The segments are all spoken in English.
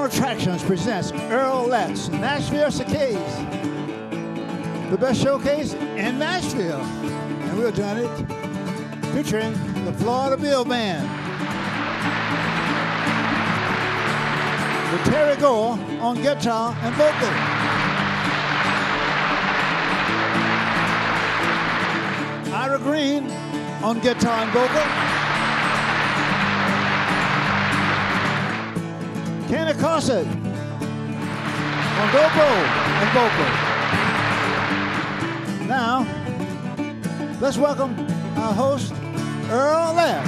Attractions presents Earl Lett's Nashville Showcase, the best showcase in Nashville. And we're doing it featuring the Florida Bill Band, with Terry Gore on guitar and vocal, Ira Green on guitar and vocal, Kenny Cossett on dobro and vocal. Now, let's welcome our host, Earl Lett.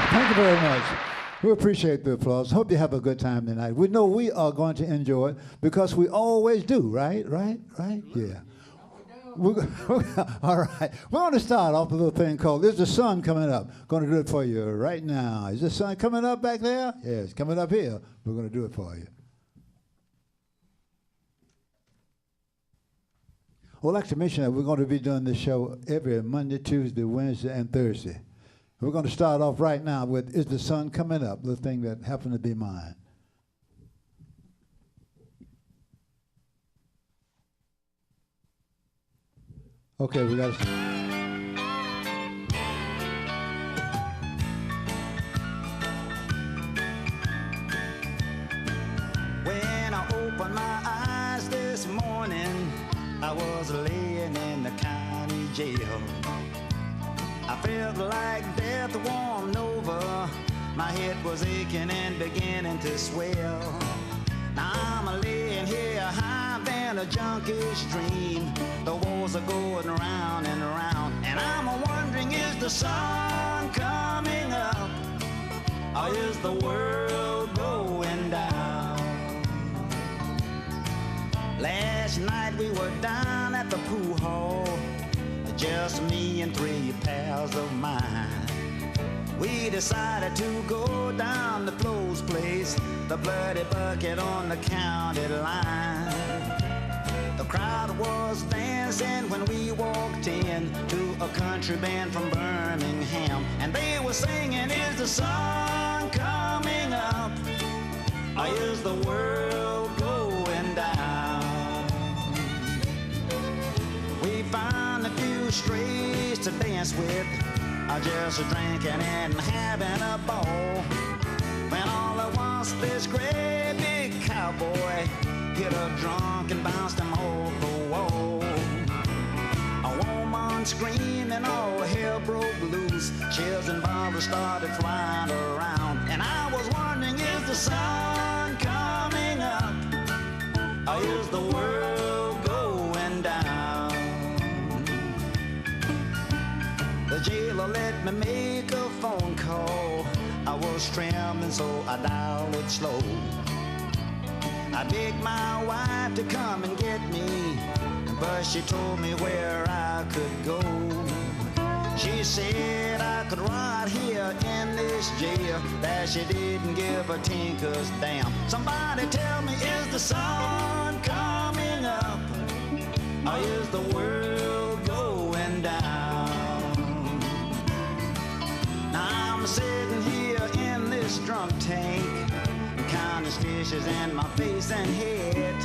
Thank you very much. We appreciate the applause. Hope you have a good time tonight. We know we are going to enjoy it because we always do, right? Yeah. All right. We're going to start off with a little thing called Is the Sun Coming Up? Going to do it for you right now. Is the sun coming up back there? Yeah, it's coming up here. We're going to do it for you. Well, I'd like to mention that we're going to be doing this show every Monday, Tuesday, Wednesday, and Thursday. We're going to start off right now with Is the Sun Coming Up? The thing that happened to be mine. Okay, we got to... When I opened my eyes this morning, I was laying in the county jail. I felt like death warmed over. My head was aching and beginning to swell. Now I'm laying here high than a junkish dream. The walls are going round and round, and I'm wondering, is the sun coming up, or is the world going down? Last night we were down at the pool hall, just me and 3 pals of mine. We decided to go down the Flo's place, the bloody bucket on the county line. The crowd was dancing when we walked in to a country band from Birmingham, and they were singing, is the sun coming up, or is the world going down? We found a few strays to dance with, just drinking and having a ball, when all at once this great big cowboy hit a drunk and bounced him off the wall. A woman screamed and all hell broke loose. Chairs and bottles started flying around, and I was wondering, is the sun coming up, or is the world going down? The jailer let me make a phone call. I was trembling, so I dialed it slow. I begged my wife to come and get me, but she told me where I could go. She said I could rot here in this jail, that she didn't give a tinker's damn. Somebody tell me, is the sun coming up, or is the world going down? Now I'm sitting here in this drunk tank, counting stitches in my face and head.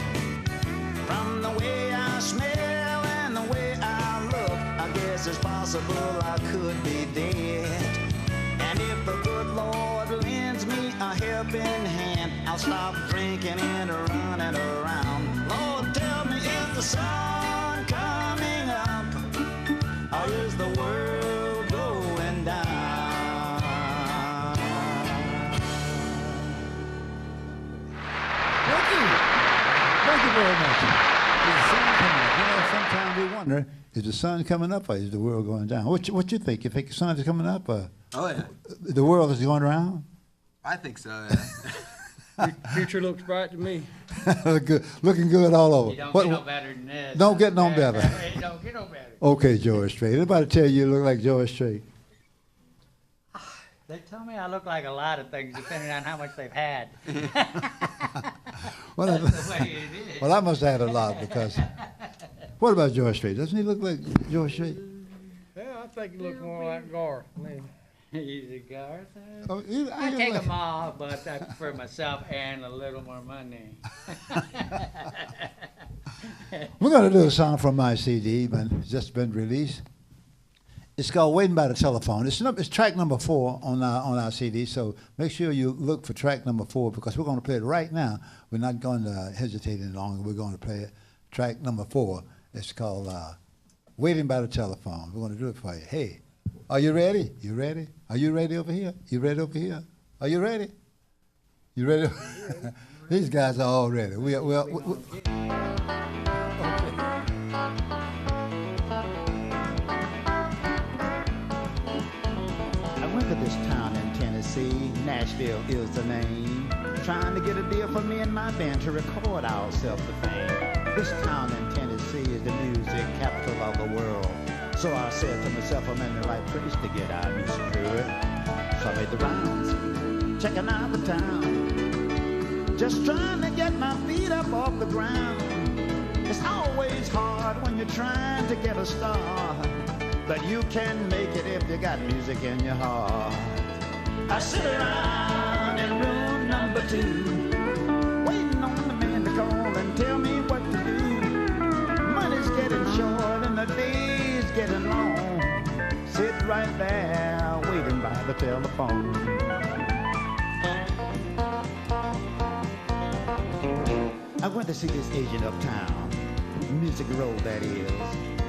From the way I smell and the way I look, I guess it's possible I could be dead. And if the good Lord lends me a helping hand, I'll stop drinking and running around. Lord, tell me, is the sun coming up, or is the world going down? Thank you very much. Is the sun coming up? You know, sometimes we wonder, is the sun coming up, or is the world going down? What you think? You think the sun is coming up, or Oh, yeah. the world is going around? I think so, Future looks bright to me. Good. Looking good all over. You don't get no better than this. Don't get no better. You don't get no better. Okay, George Strait. Anybody tell you look like George Strait? They tell me I look like a lot of things depending on how much they've had. Well, That's the way it is. well, I must have had a lot because. What about George Strait? Doesn't he look like George Strait? Yeah, I think you look more like Garth. Man. He's a Garth. Oh, I take them all, but I prefer myself and a little more money. We're going to do a song from my CD, but it's just been released. It's called "Waiting by the Telephone." It's track number 4 on our CD, so make sure you look for track number 4 because we're going to play it right now. We're not going to hesitate any longer. We're going to play it. Track number 4. It's called "Waiting by the Telephone." We're going to do it for you. Hey, are you ready? You ready? Are you ready over here? You ready over here? Are you ready? You ready? These guys are all ready. We I went to this town in Tennessee. Nashville is the name. Trying to get a deal for me and my band to record ourselves to fame. This town in Tennessee is the music capital of the world. So I said to myself, I'm in the right place to get our music heard. So I made the rounds, checking out the town. Just trying to get my feet up off the ground. It's always hard when you're trying to get a start. But you can make it if you got music in your heart. I sit around in room number 2, waiting on the man to call and tell me what to do. Money's getting short and the day's getting long. Sit right there waiting by the telephone. I went to see this agent uptown, music road that is.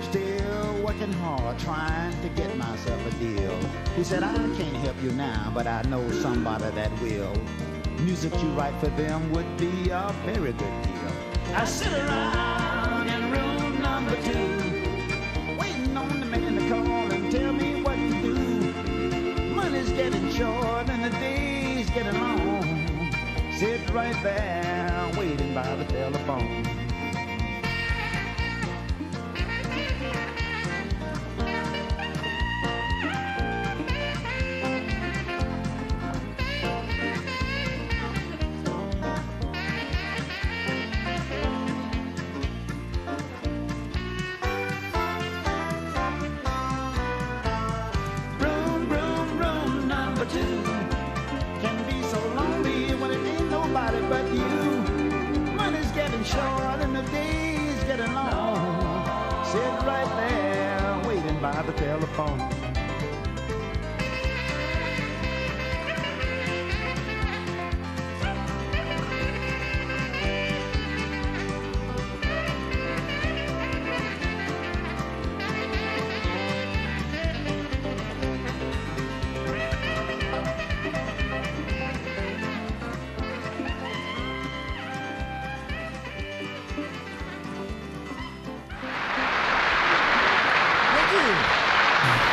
Still working hard, trying to get myself a deal. He said, I can't help you now, but I know somebody that will. Music you write for them would be a very good deal. I sit around in room number 2, waiting on the man to call and tell me what to do. Money's getting short and the day's getting long. Sit right there, waiting by the telephone. The telephone.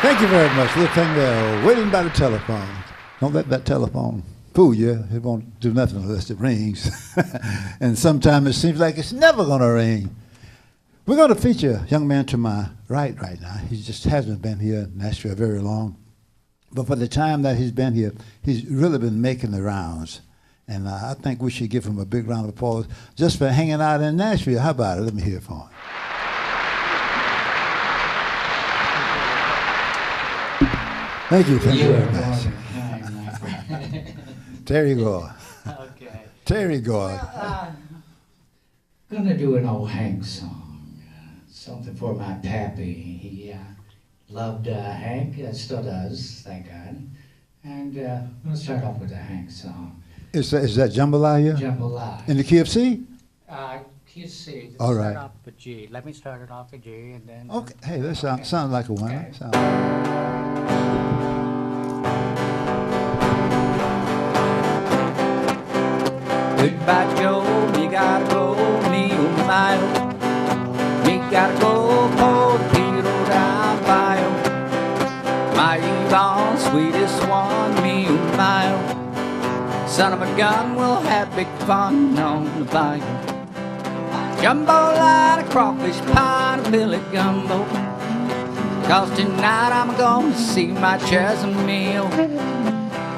Thank you very much. Little thing there, waiting by the telephone. Don't let that telephone fool you. It won't do nothing unless it rings. And sometimes it seems like it's never going to ring. We're going to feature a young man to my right now. He just hasn't been here in Nashville very long. But for the time that he's been here, he's really been making the rounds. And I think we should give him a big round of applause just for hanging out in Nashville. How about it? Let me hear it for him. Thank you very much. Terry Gore. Okay. Terry Gore. Gonna do an old Hank song, something for my pappy. He loved Hank, still does, thank God. And I'm gonna start off with a Hank song. Is that Jambalaya? Jambalaya. In the key of C? Key of C. All right. Start off with G. Let me start it off with G, and then. Okay. Hey, that sounds like a winner. Okay. Goodbye, Joe, me gotta go, me oh my oh. Me gotta go for the Pedro down bio. My Yvonne, sweetest one, me oh my oh. Son of a gun, we'll have big fun on the bayou. Jambalaya, crawfish pie, and billy gumbo. 'Cause tonight I'm gonna see my Chesum meal.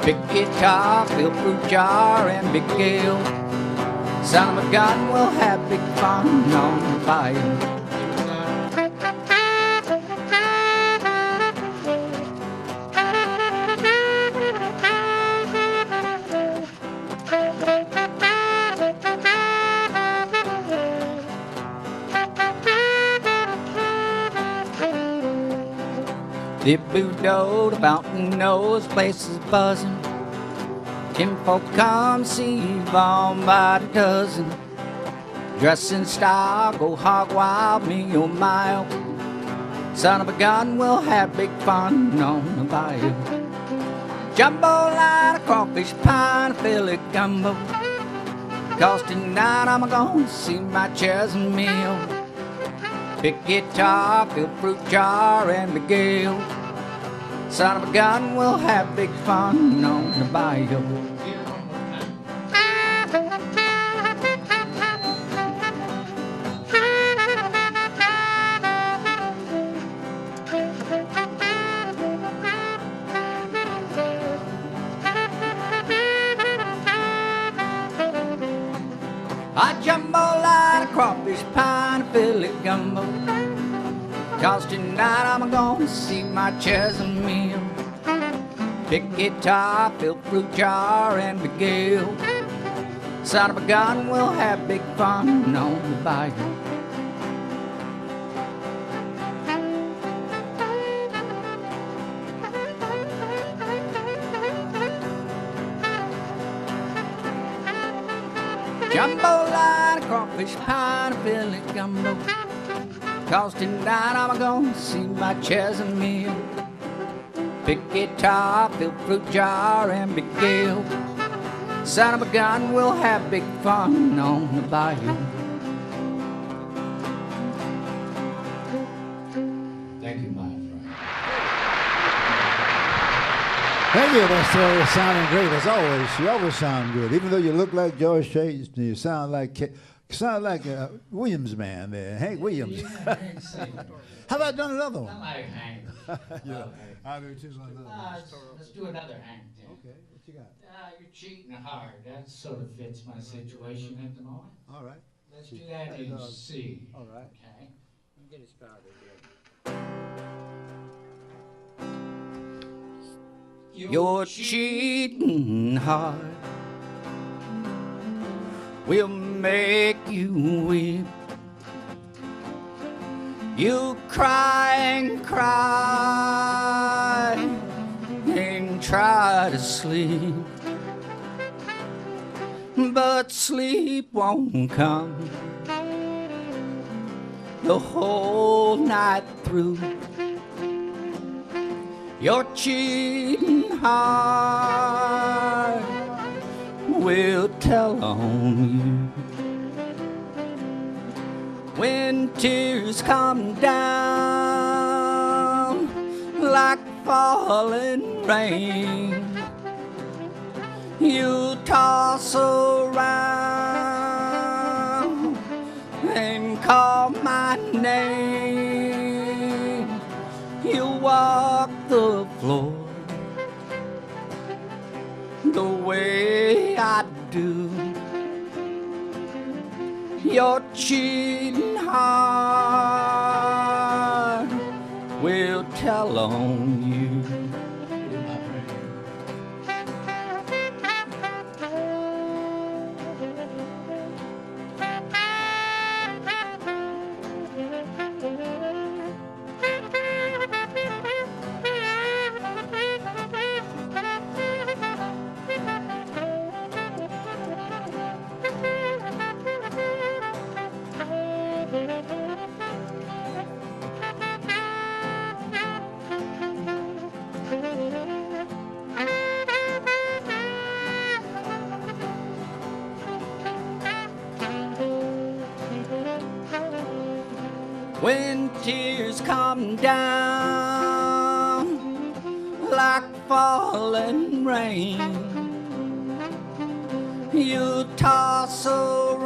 Big guitar, filled fruit jar, and big ale. Son of a gun, we'll have big fun on the bayou. Dip-boo-do, the fountain nose, place is buzzing. Tim folk come see Yvonne by the dozen. Dress in style, go hog wild, me oh my oh. Son of a gun, we'll have big fun on the bayou. Jambalaya, crawfish pie, Philly gumbo. 'Cause tonight I'm gonna see my chairs and meal. Pick guitar, fill fruit jar, and Miguel. Son of a gun, we'll have big fun on the bayou. I jambalaya, crawfish pie, and Philly gumbo. 'Cause tonight I'm gonna see my chairs and meal. Pick guitar, fill fruit jar, and Miguel. Son of a gun, we'll have big fun on the bayou. Jambalaya, crawfish pie, and Philly gumbo. 'Cause tonight I'm gonna see my chairs and meal. Pick guitar, fill fruit jar, and Miguel. Son of a gun, we'll have big fun on the bayou. Thank you, my friend. Thank you. That's sounding great as always. You always sound good, even though you look like George Strait. You sound like Williams man there, Hank Williams. Yeah, Hank sang. How about done another I one? like Hank. Yeah. Okay. I do too. Let's do another Hank then. Okay, what you got? You're cheating hard. That sort of fits my situation at the moment. All right. Let's do that in C. All right. Okay. Get it started here. You're cheating hard, will make you weep. You cry and cry and try to sleep, but sleep won't come the whole night through. Your cheating heart will tell on you. When tears come down like falling rain, you toss around and call my name. You walk the floor the way I do. Your cheating heart will tell on you. When tears come down like falling rain, you toss around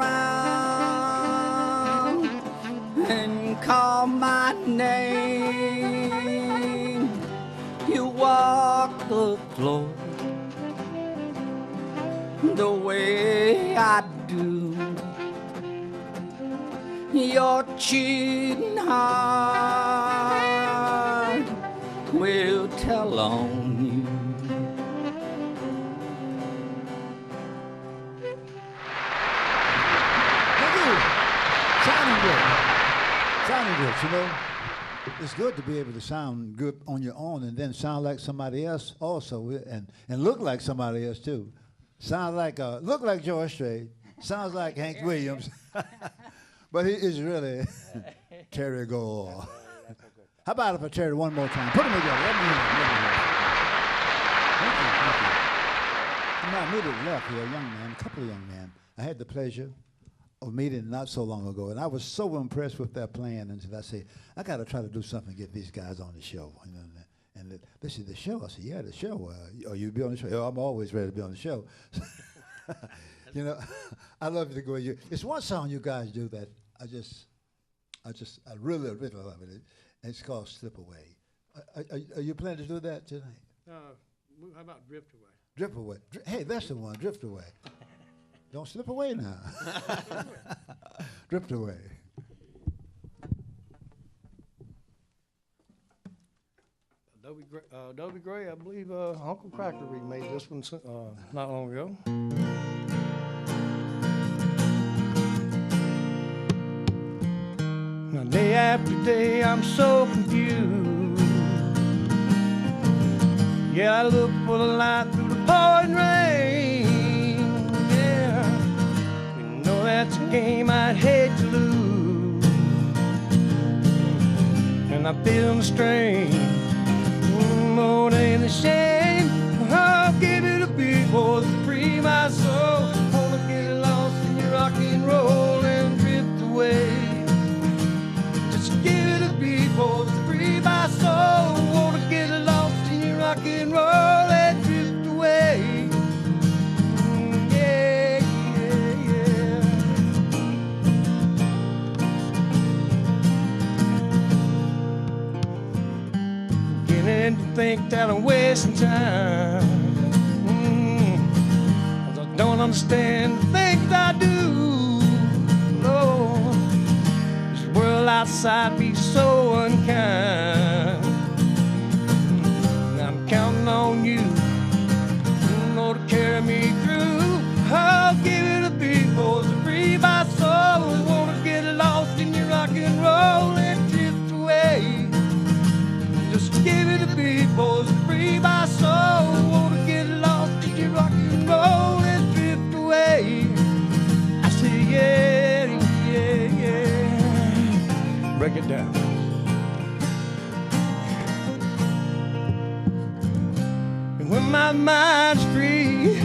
and call my name. You walk the floor the way I do. do. Your cheating heart will tell on you. Thank you. Sounding good. Sounding good, you know. It's good to be able to sound good on your own and then sound like somebody else also and look like somebody else too. Sound like, look like George Strait. Sounds like Hank Williams. But he is really Terry Gore. How about if I Terry one more time? Put them together. Let me hear. Thank you. I immediately left here, a young man, a couple of young men. I had the pleasure of meeting not so long ago, and I was so impressed with their plan until I said, I got to try to do something to get these guys on the show. You know, and they said, the show? I said, yeah, the show. You be on the show? Oh, I'm always ready to be on the show. You know, I love to go. It's one song you guys do that I really love it. It's called Slip Away. Are you planning to do that tonight? How about Drift Away? Drift Away. Hey, that's the one, Drift Away. Don't slip away now. Drift Away. Adobe Gray, I believe Uncle Cracker remade this one not long ago. Now, day after day, I'm so confused. Yeah, I look for the light through the pouring rain. Yeah, you know that's a game I'd hate to lose. And I feel the strain more than the shame. I'll give it a beat, boys, to free my soul. Wanna get lost in your rock and roll and drift away. Just give it a beat, boys, to free my soul. Wanna get lost in your rock and roll and drift away. Yeah, yeah, yeah. Beginning to think that I'm wasting time. 'Cause I don't understand the things I do. Lord, this world outside be so unkind. I'm counting on you, Lord, to carry me through. I'll give it a beat, boys, to free my soul. Wanna get lost in your rock and roll and drift away. Just give it a beat, boys, to free my soul. Wanna get lost in your rock and roll and drift away. I say yeah, yeah, yeah. Break it down. And when my mind's free,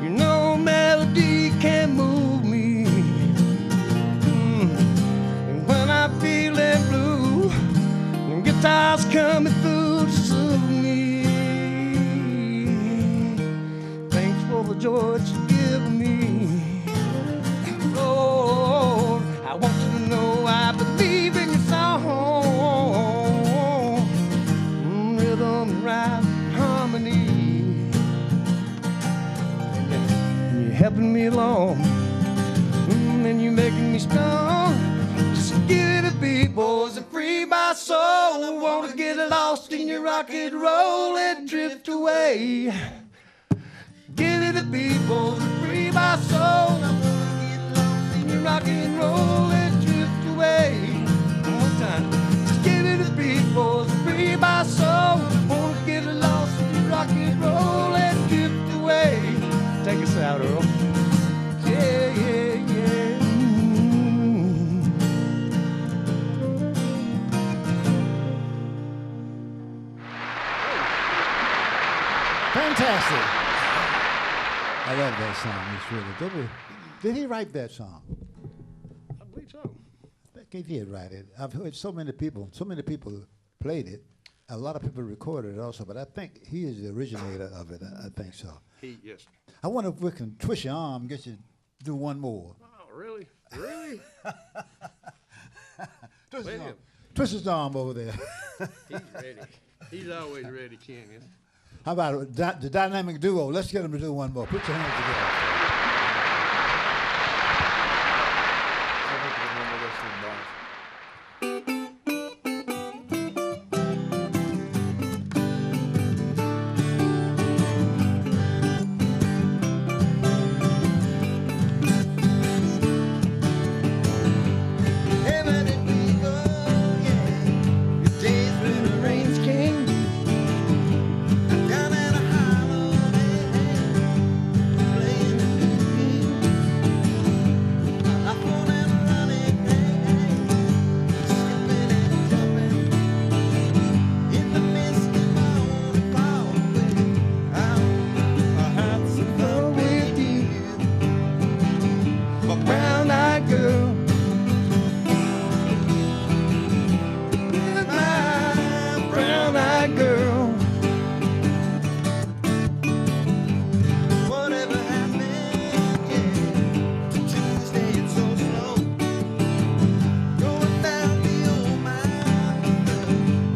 you know melody can move me. And when I'm feeling blue, and guitar's coming through to soothe me. Thanks for the joy that you give me. Lord, I want you to know I believe in your song. Rhythm, rhyme, harmony. And you're helping me along. And you're making me strong. Just give it a beat, boys, and free my soul. Wanna get lost in your rock and roll and drift away. Give it a beat, boys, and free my soul. I wanna get lost in your rock and roll and drift away. One more time. Just give it a beat, boys, and free my soul. Wanna get lost in your rock and roll and drift away. Take us out, Earl. Yeah, yeah, yeah. Fantastic. I love that song. It's really. Did he write that song? I believe so. I think he did write it. I've heard so many people played it. A lot of people recorded it also, but I think he is the originator of it. I think so. Yes. I wonder if we can twist your arm and get you to do one more. Oh, really? Really? Twist his arm over there. He's ready. He's always ready, Ken. How about the dynamic duo? Let's get them to do one more. Put your hands together.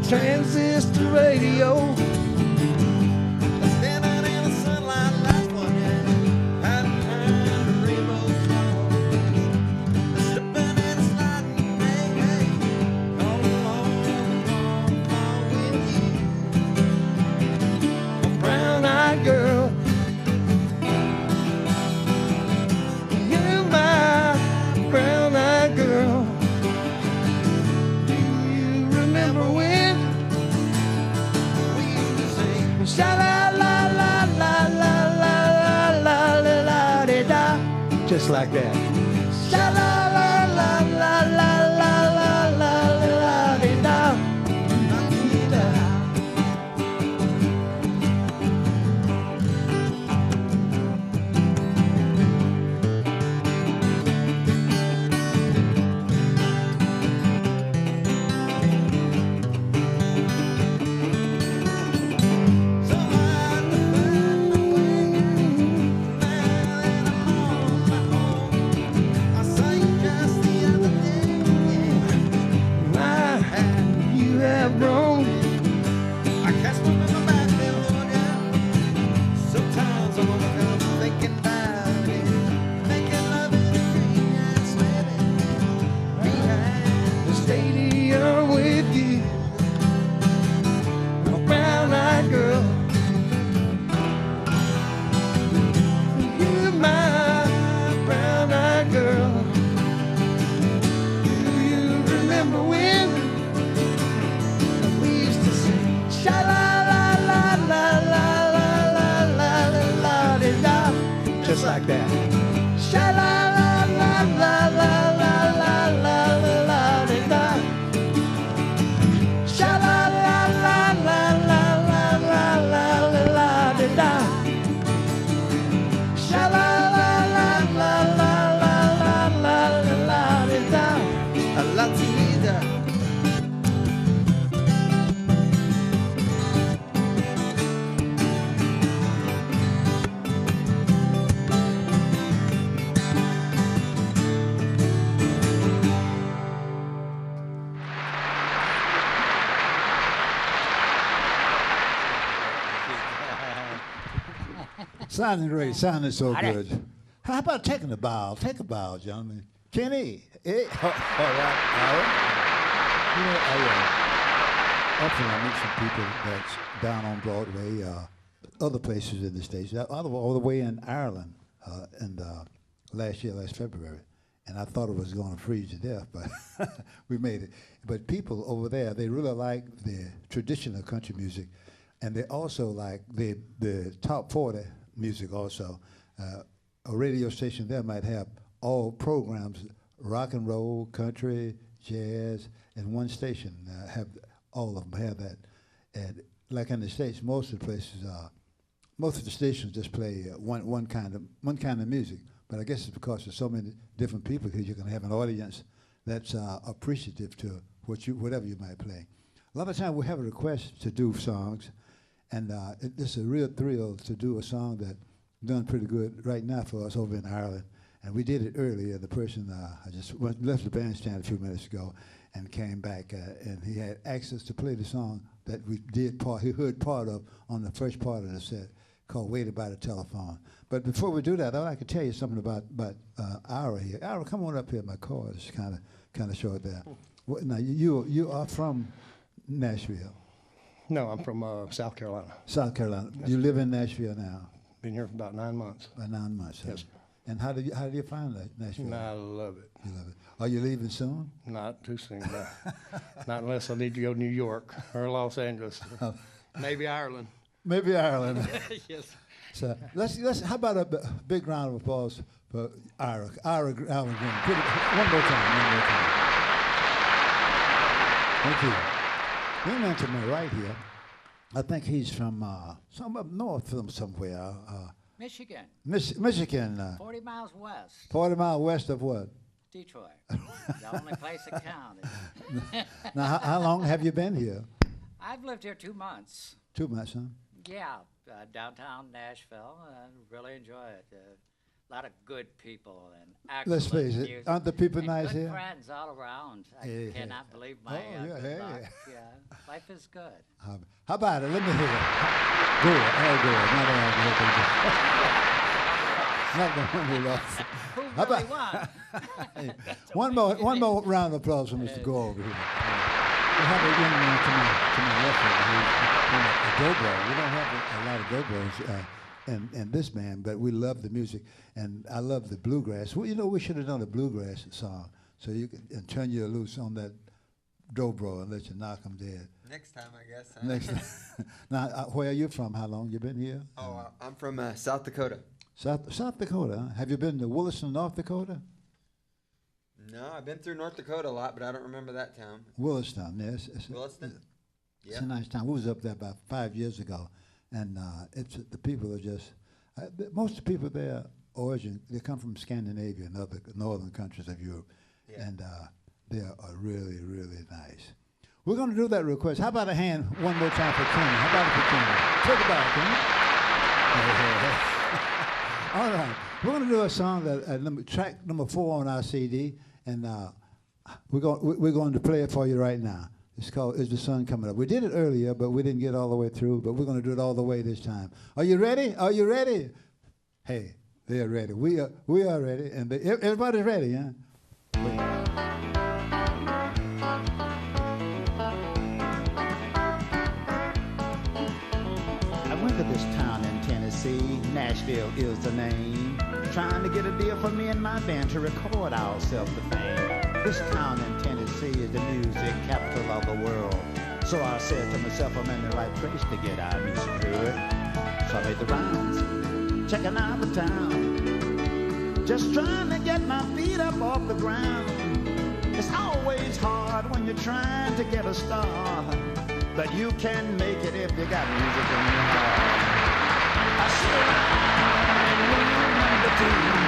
Transistor radio. Standing in the sunlight, last one, yeah. Hiding behind the rainbow stars. Slipping and sliding, hey, hey. All along with you. A brown-eyed girl. You're my brown-eyed girl. Do you remember when? Sha la la la la la la la la la da. Just like that. Sha la la la la la la la la la da. So hard to find my way. Now that I'm on my own, I saw you just the other day. My, you have grown. I cast them in my back, Lord, yeah. Sometimes I'm overcome thinking about it. Making love in a dream and sweating behind. The stadium with you. A brown-eyed girl. You're my brown-eyed girl. Do you remember when we used to sing sha la la la la la la la la la la da? Just like that. Sha la la la la la la la la la da. Sha la la la la la la la la la da. Sha la la la la la la la la da. a Latina. Sounding great, sounding so good. How about taking a bow? Take a bow, gentlemen. Kenny. Hey. All right. You know, often I meet some people that's down on Broadway, other places in the States, all the way in Ireland, last February. And I thought it was going to freeze to death, but we made it. But people over there, they really like the traditional country music, and they also like the top 40 music also. A radio station there might have all programs, rock and roll, country, jazz, and one station have all of them have that. And like in the States, most of the places, most of the stations just play one kind of music. But I guess it's because there's so many different people, because you're going to have an audience that's appreciative to whatever you might play. A lot of times we have a request to do songs, and it's a real thrill to do a song that done pretty good right now for us over in Ireland. And we did it earlier. The person, I just left the bandstand a few minutes ago and came back, and he had access to play the song that we did he heard part of on the first part of the set, called Waited by the Telephone. But before we do that, I'd like to tell you something about Ira here. Ira, come on up here. My car is kind of short there. Now, you are from Nashville. No, I'm from South Carolina. South Carolina. You live in Nashville now? Been here for about 9 months. About 9 months. Yes, sir. And how do you find Nashville? I love it. You love it. Are you leaving soon? Not too soon. No. Not unless I need to go to New York or Los Angeles. Maybe Ireland. Maybe Ireland. Yes. So let's. How about a big round of applause for Ira? Ira Green. One more time. Thank you. The man to my right here, I think he's from some up north from somewhere. Michigan, Michigan. 40 miles west, 40 miles west of what? Detroit. The only place that counted. Now, how long have you been here? I've lived here 2 months. 2 months, huh? Yeah, downtown Nashville. Really enjoy it. A lot of good people and Let's excellent face it, music. aren't the people And nice good here? friends all around. I Yeah. cannot believe my Oh, yeah, good hey. luck. Yeah, life is good. How about it? Let me hear it. Go it. I'll go it. Not Not the one we lost. Who How really won? One more round of applause for Mr. Gore over here. We have a young man to my left here who's a go-go. We don't have a lot of go-go's in this band, but we love the music, and I love the bluegrass. Well, we should have done a bluegrass song, so you can turn you loose on that dobro and let you knock them dead. Next time, I guess. Huh? Next time. Now, where are you from? How long you been here? Oh, I'm from South Dakota. South Dakota, huh? Have you been to Williston, North Dakota? No, I've been through North Dakota a lot, but I don't remember that town. Williston, yes. Williston? It's a nice town. We was up there about 5 years ago, and the people are just, most of the people there, they come from Scandinavia and other northern countries of Europe, and they are really, really nice. We're going to do that real quick. How about a hand one more time for Kenny? How about it for Kenny? Take it back, Kenny. All right. We're going to do a song that track number 4 on our CD, and we're going to play it for you right now. It's called "Is the Sun Coming Up?" We did it earlier, but we didn't get all the way through. But we're going to do it all the way this time. Are you ready? Are you ready? Hey, they're ready. We are ready, and everybody's ready, huh? I went to this town in Tennessee, Nashville is the name, trying to get a deal for me and my band to record ourselves to fame. This town in Tennessee is the music capital of the world. So I said to myself, I'm in the right place to get our music heard. So I made the rounds, checking out the town, just trying to get my feet up off the ground. It's always hard when you're trying to get a star, but you can make it if you got music in your heart. I sit around in room number 2,